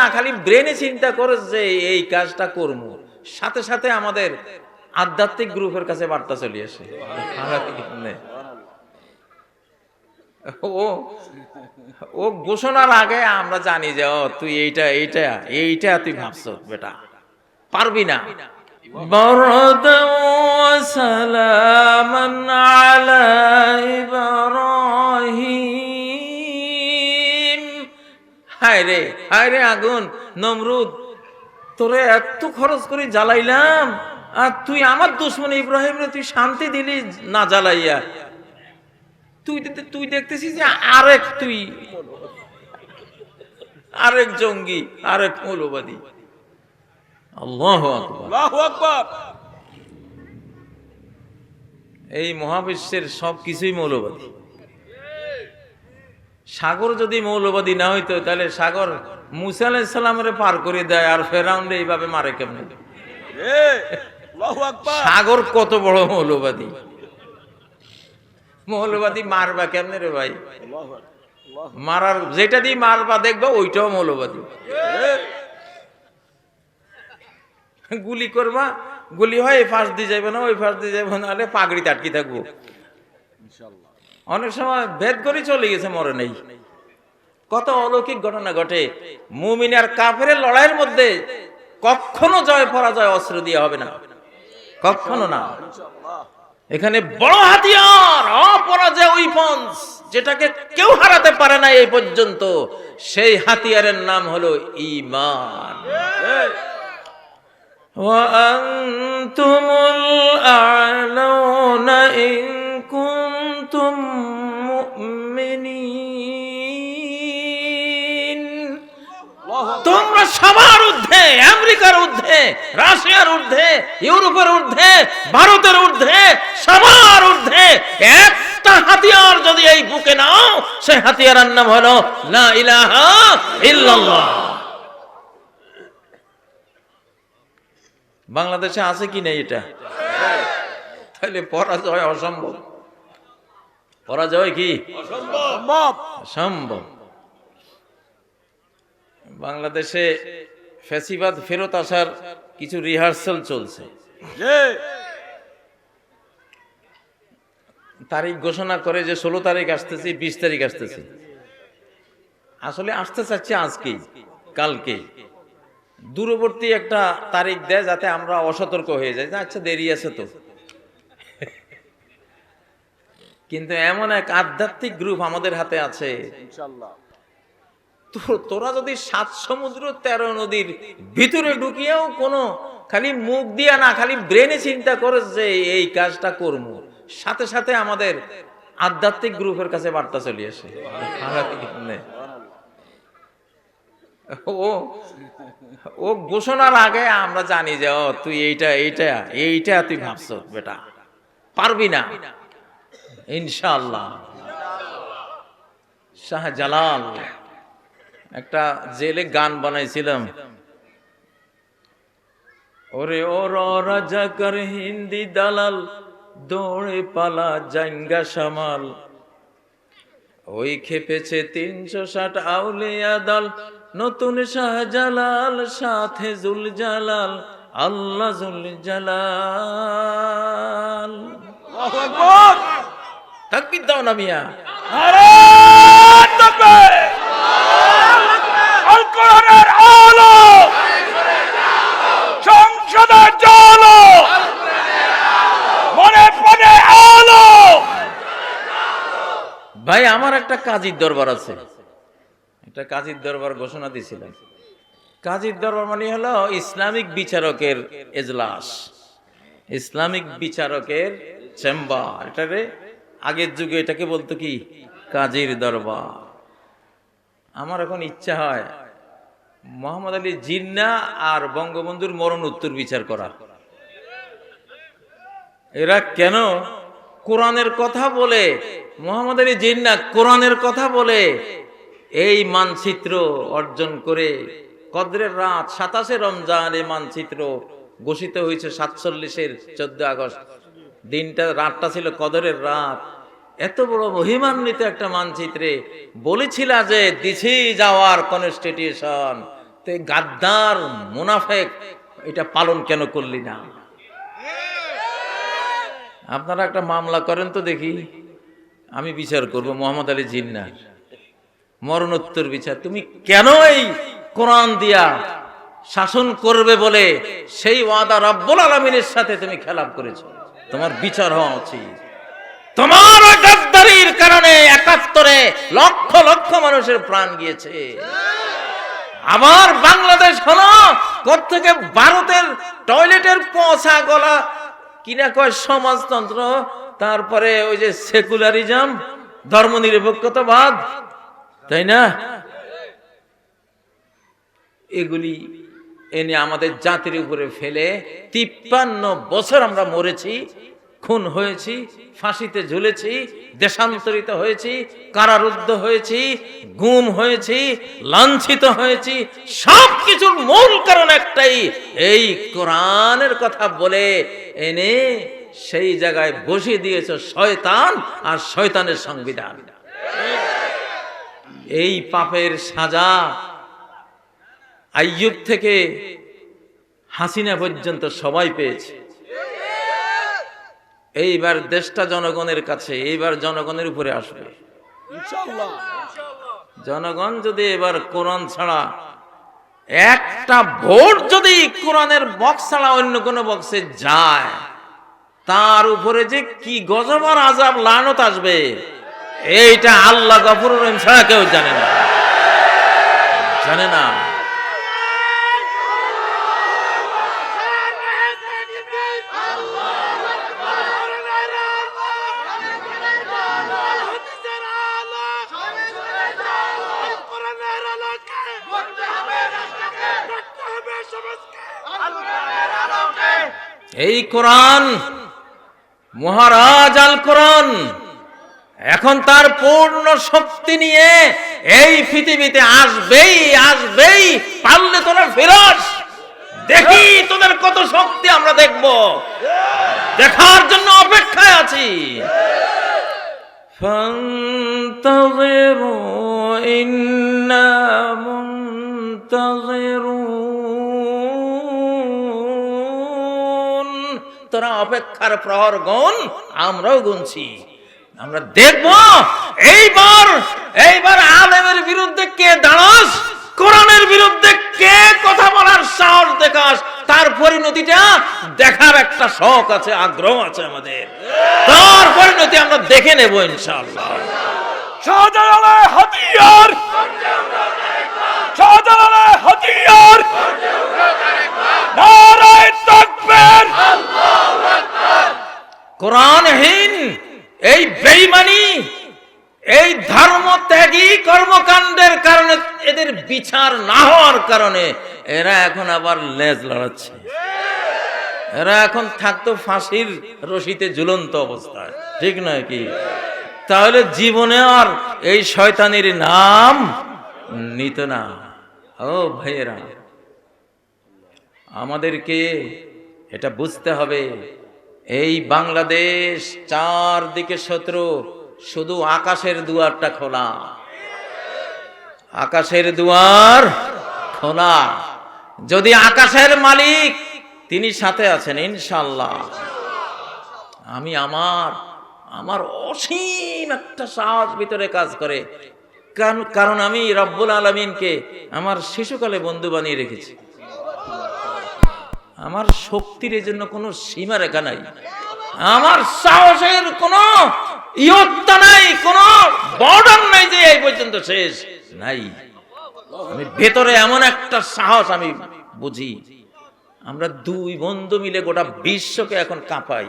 না, খালি ব্রেনে চিন্তা করে যে এই কাজটা করবো, সাথে সাথে আমাদের আধ্যাত্মিক গ্রুপের কাছে বার্তা চলে আসে। ও ও ঘোষণার আগে আমরা জানি যে ও তুই এইটা এইটা এইটা তুই ভাবছ, বেটা পারবি না। বারদাও ওয়া সালামান আলা ইব্রাহিম। হায় রে আগুন, নমরুদ তোরে এত খরচ করে জ্বালাইলাম, আর তুই আমার দুশমন ইব্রাহিম রে তুই শান্তি দিলি না জ্বালাইয়া। তুই দেখতেছিস যে আরেক জঙ্গি, আরেক মৌলবাদী। আল্লাহু আকবার, আল্লাহু আকবার। এই মহাবিশ্বের সবকিছুই মৌলবাদী। সাগর যদি মৌলবাদী না হইতো তাহলে সাগর মুসা আলাইহিস সালামের পার করে দেয়, আর ফেরাউনরে এইভাবে মারে কেমনে? সাগর কত বড় মৌলবাদী, মৌলবাদী মারবা কেমনে রে ভাই? মারার যেটা দিয়ে মারবা দেখবা ওইটাও মৌলবাদী। গুলি করবা, গুলি হয় এই ফাঁস দিয়ে যাবে না, ওই ফাঁস দিয়ে যাবে না, আরে পাগড়িতে আটকে থাকবো। অনেক সময় ভেদ করে চলে গেছে, মরে নেই। কত অলৌকিক ঘটনা ঘটে। মুমিন আর কাফেরের লড়াইয়ের মধ্যে কখনো জয় পরাজয় অস্ত্র দিয়ে হবে না, কখনো না। এখানে বড় হাতিয়ার, অপরাজয় উইপন্স, যেটাকে কেউ হারাতে পারে না এই পর্যন্ত, সেই হাতিয়ারের নাম হলো ঈমান। ওয়া আনতুমুল আ'লাউনা ইন কুনতুম মুমিনিন। তোমরা সবার ঊর্ধ্বে, আমেরিকার ঊর্ধ্বে, রাশিয়ার ঊর্ধ্বে, ইউরোপের ঊর্ধ্বে, ভারতের ঊর্ধ্বে, সবার ঊর্ধ্বে একটা হাতিয়ার যদি এই বুকে নাও, সেই হাতিয়ারের নাম হলো লা ইলাহা ইল্লাল্লাহ। বাংলাদেশে আছে কি না এটা? তাহলে পরাজয় অসম্ভব। পরাজয় কি অসম্ভব। বাংলাদেশে ফ্যাসিবাদ ফেরত আসার কিছু রিহার্সাল চলছে। তারিখ ঘোষণা করে যে 16 তারিখ আসতেছে, 20 তারিখ আসতেছে। আসলে আসতে চাচ্ছে আজকেই, কালকেই। দূরবর্তী একটা তারিখ দেয় যাতে আমরা অসতর্ক হয়ে যাই, আচ্ছা দেরি আছে তো। কিন্তু এমন এক আধ্যাত্মিক গ্রুপ আমাদের হাতে আছে, তোরা যদি 7 সমুদ্র 13 নদীর ভিতরে ঢুকিয়েও কোনো খালি মুখ দিয়া না, খালি ব্রেনে চিন্তা করে যে এই কাজটা করবো, সাথে সাথে আমাদের আধ্যাত্মিক গ্রুপের কাছে বার্তা চলে আসে। ও ঘোষণার আগে আমরা জানি যে ও তুই এইটা এইটা এইটা তুই ভাবছ, বেটা পারবি না ইনশাআল্লাহ। শাহজালাল একটা জেলে গান বানাইছিলাম, ওরে ওর রাজা কর হিন্দি দালাল, দৌড়ে পালা জাঙ্গা সামাল, ওই খেপেছে 360 আউলিয়া দল, নতুন শাহজালাল সাথে জুল জালাল, আল্লাহ জুল জালাল। আল্লাহু আকবার, তাকবীর দাও না মিয়া। নারায়ে তাকবীর, আল কোরআনের আলো সংসদে জ্বালো, মনে প্রাণে আলো। ভাই আমার একটা কাজীর দরবার আছে, একটা কাজীর দরবার ঘোষণা দিয়েছিলেন। কাজীর দরবার মানে হলো ইসলামিক বিচারকের এজলাস, ইসলামিক বিচারকের চেম্বার। এটারে আগের যুগে এটাকে বলতো কি কাজীর দরবার। আমার এখন ইচ্ছা হয় মোহাম্মদ আলী জিন্না আর বঙ্গবন্ধুর মরণোত্তর বিচার করা। এরা কেন কোরআনের কথা বলে, মোহাম্মদ আলী জিন্না কোরআনের কথা বলে এই মানচিত্র অর্জন করে, কদরের রাত 27 রমজান এই মানচিত্র ঘোষিত হয়েছে 47-এর 14 আগস্ট। দিনটা, রাতটা ছিল কদরের রাত। এত বড় মহিমান্বিত একটা মানচিত্রে বলেছিল যে দিছি যাওয়ার কনস্টিটিউশন, তে গাদ্দার মুনাফেক এটা পালন কেন করলি না? আপনারা একটা মামলা করেন তো দেখি, আমি বিচার করব মোহাম্মদ আলী জিন্নাহর মরণোত্তর বিচার। তুমি কেন এই কোরআন দিয়া শাসন করবে বলে সেই ওয়াদা রব্বুল আলামিনের সাথে তুমি খেলাপ করেছো? তোমার বিচার হওয়া উচিত। তোমার গাদ্দারির কারণে ৭১ লক্ষ লক্ষ মানুষের প্রাণ গিয়েছে। আমার বাংলাদেশ হলো কোত্থেকে ভারতের টয়লেটের পচা গলা কিনা কয় সমাজতন্ত্র, তারপরে ওই যে সেকুলারিজম, ধর্মনিরপেক্ষতাবাদ, তাই না? এগুলি এনে আমাদের জাতির উপরে ফেলে ৫৩ বছর আমরা মরেছি, খুন হয়েছি, ফাঁসিতে ঝুলেছি, দেশান্তরিত হয়েছি, কারারুদ্ধ হয়েছি, গুম হয়েছি, লাঞ্ছিত হয়েছি। সবকিছুর মূল কারণ একটাই, এই কোরআনের কথা বলে এনে সেই জায়গায় বসিয়ে দিয়েছে শয়তান আর শয়তানের সংবিধান। এই পাপের সাজা আইয়ুব থেকে হাসিনা পর্যন্ত সবাই পেয়েছে। এইবার দেশটা জনগণের কাছে, এইবার জনগণের উপরে আসবে ইনশাআল্লাহ। জনগণ যদি এবার কোরআন ছাড়া একটা ভোট যদি কোরআনের বক্স ছাড়া অন্য কোন বক্সে যায়, তার উপরে যে কি গজব আর আযাব লানত আসবে, এইটা আল্লাহ গফুর রহিম ছাড়া কেউ জানে না, জানে না। এই কোরআন মহারাজ আল কোরআন এখন তার পূর্ণ শক্তি নিয়ে এই পৃথিবীতে আসবেই আসবেই। পারলে তোরা ফিরাস, দেখি তোদের কত শক্তি আমরা দেখব, দেখার জন্য অপেক্ষায় আছি। ফান্তাযিরু ইন্না মুনতাযিরুন, তোরা অপেক্ষার প্রহর গুন, আমরাও গুনছি। আমরা দেখব এইবার আলেমের বিরুদ্ধে কে দাঁড়াস, কোরআনের বিরুদ্ধে কে কথা বলার সাহস দেখাস, তার পরিণতিটা দেখার একটা শখ আছে, আগ্রহ আছে আমাদের। তার পরিণতি আমরা দেখে নেব ইনশাআল্লাহ। শাহজালালের হাতিয়ার, শাহজালালের হাতিয়ার, নারায়ে তাকবীর, আল্লাহু আকবার। কোরআনহীন এই বেঈমানি, এই ধর্মত্যাগী কর্মকাণ্ডের কারণে, এদের বিচার না হওয়ার কারণে এরা এখন আবার লেজ লড়াচ্ছে। এরা এখন থাকতো ফাঁসির রশিতে ঝুলন্ত অবস্থায়, ঠিক নয় কি? তাহলে জীবনে আর এই শয়তানির নাম নিত না। ও ভাইয়েরা, আমাদেরকে এটা বুঝতে হবে, এই বাংলাদেশ চারদিকে শত্রু, শুধু আকাশের দুয়ারটা খোলা, আকাশের দুয়ার খোলা। যদি আকাশের মালিক তিনি সাথে আছেন ইনশাআল্লাহ, আমি আমার অসীম একটা সাহস ভিতরে কাজ করে, কারণ আমি রব্বুল আলামিনকে আমার শিশুকালে বন্ধু বানিয়ে রেখেছি। আমার শক্তির এই জন্য কোনো সীমা রেখা নাই, আমার সাহসের কোনো ইয়ত্তা নাই, কোনো বর্ডার নাই যে এই পর্যন্ত শেষ নাই। আমি ভেতরে এমন একটা সাহস আমি বুঝি, আমরা দুই বন্ধু মিলে গোটা বিশ্বকে এখন কাঁপাই।